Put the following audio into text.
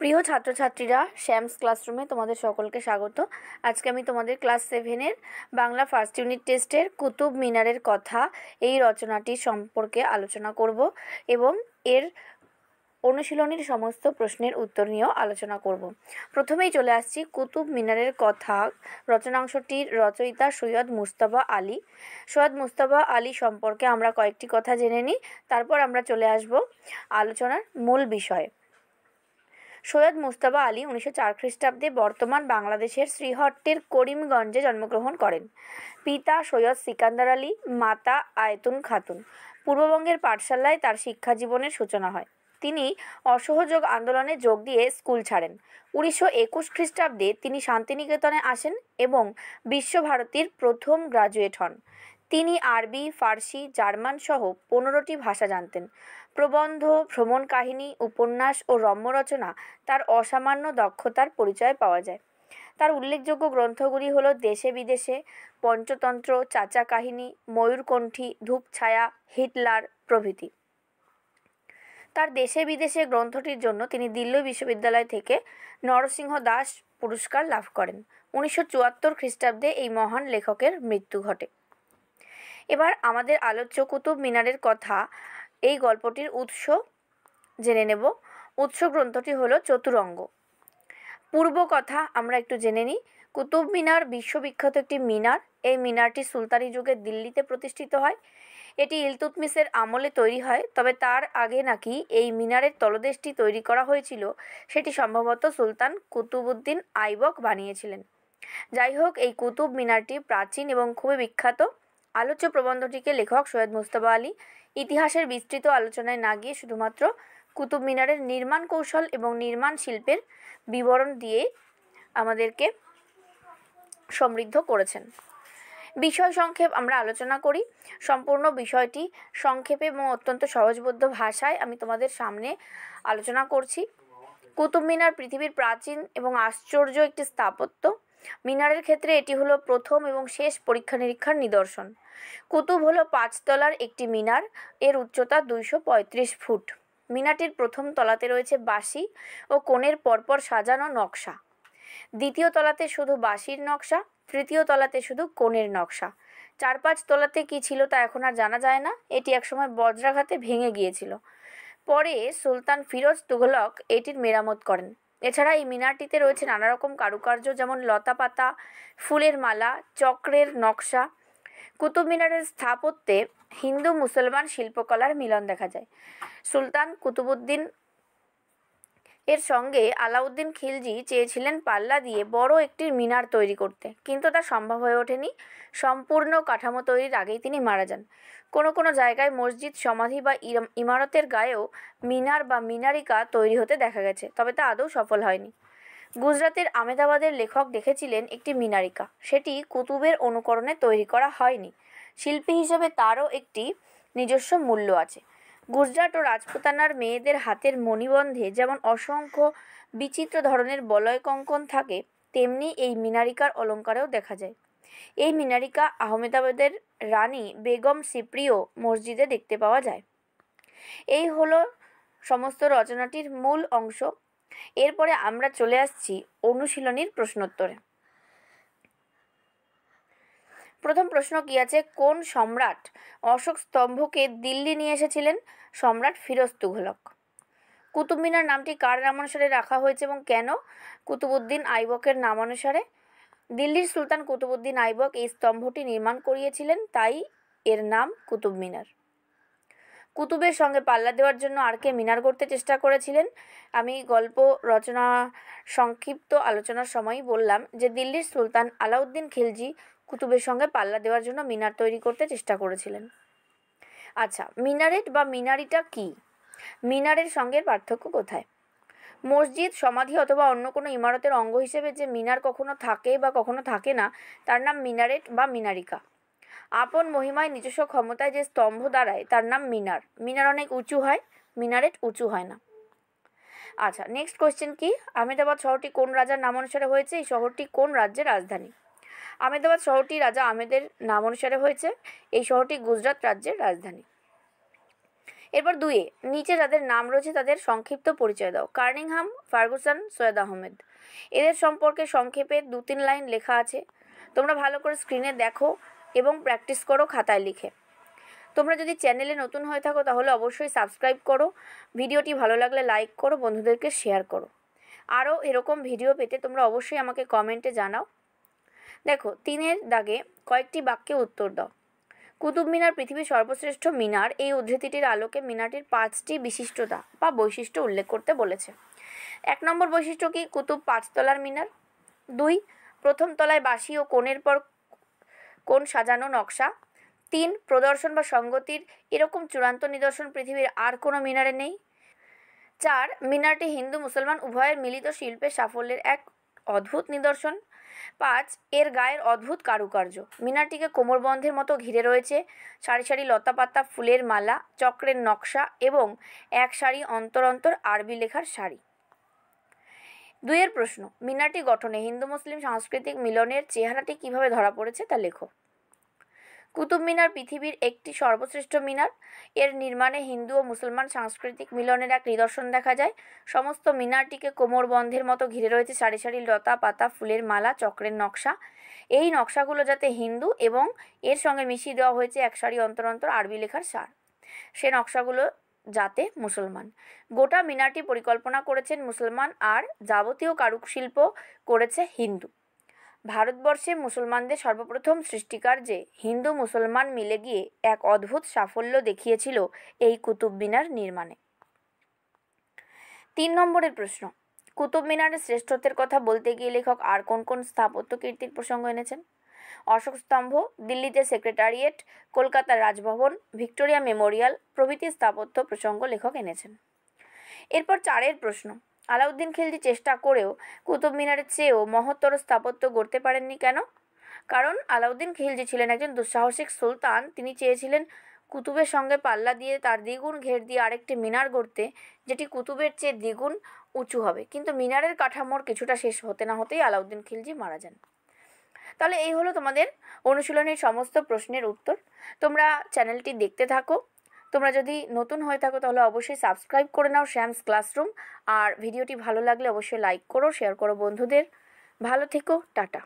প্রিয় ছাত্রছাত্রীরা, শ্যামস ক্লাসরুমে তোমাদের সকলকে স্বাগত। আজকে আমি তোমাদের ক্লাস 7-এর বাংলা ফার্স্ট ইউনিট টেস্টের কুতুব মিনারের কথা এই রচনাটি সম্পর্কে আলোচনা করব এবং এর অনুশীলনীর সমস্ত প্রশ্নের উত্তর নিয়েও আলোচনা করব। প্রথমেই চলে আসছি কুতুব মিনারের কথা। রচনাংশটির রচয়িতা সৈয়দ মুজতবা আলী। সৈয়দ মুজতবা আলী সম্পর্কে আমরা কয়েকটি কথা জেনে নিই, তারপর আমরা চলে আসব আলোচনার মূল বিষয়ে। সৈয়দ মুজতবা আলী 1904 খ্রিস্টাব্দে বর্তমান বাংলাদেশের শ্রীহট্টের করিমগঞ্জে জন্মগ্রহণ করেন। পিতা সৈয়দ সিকান্দার আলী, মাতা আয়তুন খাতুন। পূর্ববঙ্গের পাঠশালায় তার শিক্ষা জীবনের সূচনা হয়। তিনি অসহযোগ আন্দোলনে যোগ দিয়ে স্কুল ছাড়েন। 1921 খ্রিস্টাব্দে তিনি শান্তিনিকেতনে আসেন এবং বিশ্বভারতীর প্রথম গ্রাজুয়েট হন। তিনি আরবি, ফার্সি, জার্মান সহ 15টি ভাষা জানতেন। প্রবন্ধ, ভ্রমণ কাহিনী, উপন্যাস ও রম্যরচনা তার অসামান্য দক্ষতার পরিচয় পাওয়া যায়। তার উল্লেখযোগ্য গ্রন্থগুলি হল দেশে বিদেশে, পঞ্চতন্ত্র, চাচা কাহিনী, ময়ূরকণ্ঠী, ধূপছায়া, হিটলার প্রভৃতি। তার দেশে বিদেশে গ্রন্থটির জন্য তিনি দিল্লি বিশ্ববিদ্যালয় থেকে নরসিংহ দাস পুরস্কার লাভ করেন। 1974 খ্রিস্টাব্দে এই মহান লেখকের মৃত্যু ঘটে। এবার আমাদের আলোচ্য কুতুব মিনারের কথা, এই গল্পটির উৎস জেনে নেব। উৎস গ্রন্থটি হলো চতুরঙ্গ। পূর্ব কথা আমরা একটু জেনে নিই। কুতুব মিনার বিশ্ববিখ্যাত একটি মিনার। এই মিনারটি সুলতানি যুগে দিল্লিতে প্রতিষ্ঠিত হয়। এটি ইলতুৎমিশের আমলে তৈরি হয়, তবে তার আগে নাকি এই মিনারের তলদেশটি তৈরি করা হয়েছিল, সেটি সম্ভবত সুলতান কুতুবউদ্দিন আইবক বানিয়েছিলেন। যাই হোক, এই কুতুব মিনারটি প্রাচীন এবং খুবই বিখ্যাত। আলোচ্য প্রবন্ধটিকে লেখক সৈয়দ মুজতবা আলী ইতিহাসের বিস্তৃত আলোচনায় না গিয়ে শুধুমাত্র কুতুব মিনারের নির্মাণ কৌশল এবং নির্মাণ শিল্পের বিবরণ দিয়ে আমাদেরকে সমৃদ্ধ করেছেন। বিষয় সংক্ষেপ আমরা আলোচনা করি। সম্পূর্ণ বিষয়টি সংক্ষেপে এবং অত্যন্ত সহজবোধ্য ভাষায় আমি তোমাদের সামনে আলোচনা করছি। কুতুব মিনার পৃথিবীর প্রাচীন এবং আশ্চর্য একটি স্থাপত্য। মিনারের ক্ষেত্রে এটি হলো প্রথম এবং শেষ পরীক্ষা নিরীক্ষার নিদর্শন। কুতুব হলো 5 তলার একটি মিনার। এর উচ্চতা 235 ফুট। মিনারটির প্রথম তলাতে রয়েছে বাঁশি ও কোণের পরপর সাজানো নকশা। দ্বিতীয় তলাতে শুধু বাঁশির নকশা, তৃতীয় তলাতে শুধু কোণের নকশা। 4-5 তলাতে কি ছিল তা এখন আর জানা যায় না। এটি একসময় বজ্রাঘাতে ভেঙে গিয়েছিল। পরে সুলতান ফিরোজ তুঘলক এটির মেরামত করেন। এছাড়া এই মিনারটিতে রয়েছে নানা রকম কারুকার্য, যেমন লতাপাতা, ফুলের মালা, চক্রের নকশা। কুতুব মিনারের স্থাপত্যে হিন্দু মুসলমান শিল্পকলার মিলন দেখা যায়। সুলতান কুতুবউদ্দিন এর সঙ্গে আলাউদ্দিন খিলজি চেয়েছিলেন পাল্লা দিয়ে বড় একটি মিনার তৈরি করতে, কিন্তু তা সম্ভব হয়ে ওঠেনি। সম্পূর্ণ কাঠামো তৈরির আগেই তিনি মারা যান। কোনো কোনো জায়গায় মসজিদ, সমাধি বা ইমারতের গায়েও মিনার বা মিনারিকা তৈরি হতে দেখা গেছে, তবে তা আদৌ সফল হয়নি। গুজরাতের আমেদাবাদের লেখক দেখেছিলেন একটি মিনারিকা। সেটি কুতুবের অনুকরণে তৈরি করা হয়নি। শিল্পী হিসেবে তারও একটি নিজস্ব মূল্য আছে। গুজরাট ও রাজপুতানার মেয়েদের হাতের মণিবন্ধে যেমন অসংখ্য বিচিত্র ধরনের বলয় কঙ্কন থাকে, তেমনি এই মিনারিকার অলঙ্কারেও দেখা যায়। এই মিনারিকা আহমেদাবাদের রানী বেগম সিপ্রিয় মসজিদে দেখতে পাওয়া যায়। এই হলো সমস্ত রচনাটির মূল অংশ। এরপরে আমরা চলে আসছি অনুশীলনীর প্রশ্নোত্তরে। প্রথম প্রশ্ন কি আছে? কোন সম্রাট অশোক স্তম্ভকে দিল্লি নিয়ে এসেছিলেন? সম্রাট ফিরোজ তুঘলক। কুতুব মিনার নামটি কার নামানুসারে রাখা হয়েছে এবং কেন? কুতুবউদ্দিন আইবকের নামানুসারে। দিল্লির সুলতান কুতুবউদ্দিন আইবক এই স্তম্ভটি নির্মাণ করিয়েছিলেন, তাই এর নাম কুতুব মিনার। কুতুবের সঙ্গে পাল্লা দেওয়ার জন্য আর কে মিনার গড়তে চেষ্টা করেছিলেন? আমি গল্প রচনা সংক্ষিপ্ত আলোচনার সময়ই বললাম যে দিল্লির সুলতান আলাউদ্দিন খিলজি কুতুবের সঙ্গে পাল্লা দেওয়ার জন্য মিনার তৈরি করতে চেষ্টা করেছিলেন। আচ্ছা, মিনারেট বা মিনারিটা কি? মিনারের সঙ্গে পার্থক্য কোথায়? মসজিদ, সমাধি অথবা অন্য কোনো ইমারতের অঙ্গ হিসেবে যে মিনার কখনো থাকে বা কখনো থাকে না, তার নাম মিনারেট বা মিনারিকা। আপন মহিমায় নিজস্ব ক্ষমতায় যে স্তম্ভ দাঁড়ায় তার নাম মিনার। মিনার অনেক উঁচু হয়, মিনারেট উঁচু হয় না। আচ্ছা, নেক্সট কোয়েশ্চেন কি? আহমেদাবাদ শহরটি কোন রাজার নাম অনুসারে হয়েছে? এই শহরটি কোন রাজ্যের রাজধানী? আহমেদাবাদ শহরটি রাজা আহমেদের নাম অনুসারে হয়েছে। এই শহরটি গুজরাট রাজ্যের রাজধানী। এরপর 2 নিচে যাদের নাম রয়েছে তাদের সংক্ষিপ্ত পরিচয় দাও। Cunningham, Ferguson, Syed Ahmed. এদের সম্পর্কে সংক্ষেপে 2-3 লাইন লেখা আছে। তোমরা ভালো করে স্ক্রিনে দেখো এবং প্র্যাকটিস করো খাতায় লিখে। তোমরা যদি চ্যানেলে নতুন হয়ে থাকো তাহলে অবশ্যই সাবস্ক্রাইব করো। ভিডিওটি ভালো লাগলে লাইক করো, বন্ধুদেরকে শেয়ার করো। আরও এরকম ভিডিও পেতে তোমরা অবশ্যই আমাকে কমেন্টে জানাও। দেখো 3 দাগে কয়েকটি বাক্যে উত্তর দাও। কুতুব মিনার পৃথিবীর সর্বশ্রেষ্ঠ মিনার। এই উদ্ধৃতিটির আলোকে মিনারটির 5টি বিশিষ্টতা বা বৈশিষ্ট্য উল্লেখ করতে বলেছে। 1 নম্বর বৈশিষ্ট্য কি? কুতুব 5 তলার মিনার। 2 প্রথম তলায় বাঁশি ও কোণের পর কোণ সাজানো নকশা। 3 প্রদর্শন বা সঙ্গতির এরকম চূড়ান্ত নিদর্শন পৃথিবীর আর কোনো মিনারে নেই। 4 মিনারটি হিন্দু মুসলমান উভয়ের মিলিত শিল্পের সাফল্যের এক অদ্ভুত নিদর্শন। 5 এর গায়ের অদ্ভুত কারুকার্য। মিনারটিকে কোমরবন্ধের মতো ঘিরে রয়েছে সারি সারি লতাপাতা, ফুলের মালা, চক্রের নকশা এবং এক সারি অন্তর অন্তর আরবি লেখার সারি। 2 প্রশ্ন, মিনারটি গঠনে হিন্দু মুসলিম সাংস্কৃতিক মিলনের চেহারাটি কিভাবে ধরা পড়েছে তা লেখো। কুতুব মিনার পৃথিবীর একটি সর্বশ্রেষ্ঠ মিনার। এর নির্মাণে হিন্দু ও মুসলমান সাংস্কৃতিক মিলনের এক নিদর্শন দেখা যায়। সমস্ত মিনারটিকে কোমরবন্ধের মতো ঘিরে রয়েছে সারি সারি লতা পাতা, ফুলের মালা, চক্রের নকশা। এই নকশাগুলো যাতে হিন্দু এবং এর সঙ্গে মিশিয়ে দেওয়া হয়েছে এক সারি অন্তর অন্তর আরবি লেখার সার। সে নকশাগুলো যাতে মুসলমান। গোটা মিনারটি পরিকল্পনা করেছেন মুসলমান আর যাবতীয় কারুশিল্প করেছে হিন্দু। ভারতবর্ষে মুসলমানদের সর্বপ্রথম সৃষ্টিকার্যে হিন্দু মুসলমান মিলে গিয়ে এক অদ্ভুত সাফল্য দেখিয়েছিল এই কুতুব মিনার নির্মাণে। 3 নম্বরের প্রশ্ন, কুতুব মিনারের শ্রেষ্ঠত্বের কথা বলতে গিয়ে লেখক আর কোন কোন স্থাপত্য কীর্তির প্রসঙ্গ এনেছেন? অশোক স্তম্ভ, দিল্লিতে সেক্রেটারিয়েট, কলকাতার রাজভবন, ভিক্টোরিয়া মেমোরিয়াল প্রভৃতি স্থাপত্য প্রসঙ্গ লেখক এনেছেন। এরপর 4 প্রশ্ন, আলাউদ্দিন খিলজি চেষ্টা করেও কুতুব মিনারের চেয়েও মহত্তর স্থাপত্য গড়তে পারেননি কেন? কারণ আলাউদ্দিন খিলজি ছিলেন একজন দুঃসাহসিক সুলতান। তিনি চেয়েছিলেন কুতুবের সঙ্গে পাল্লা দিয়ে তার দ্বিগুণ ঘের দিয়ে আরেকটি মিনার গড়তে, যেটি কুতুবের চেয়ে দ্বিগুণ উঁচু হবে। কিন্তু মিনারের কাঠামোর কিছুটা শেষ হতে না হতেই আলাউদ্দিন খিলজি মারা যান। তাহলে এই হলো তোমাদের অনুশীলনের সমস্ত প্রশ্নের উত্তর। তোমরা চ্যানেলটি দেখতে থাকো। তোমরা যদি নতুন হয়ে থাকো তাহলে অবশ্যই সাবস্ক্রাইব করে নাও শ্যামস ক্লাসরুম। আর ভিডিওটি ভালো লাগলে অবশ্যই লাইক করো, শেয়ার করো বন্ধুদের। ভালো থেকো, টাটা।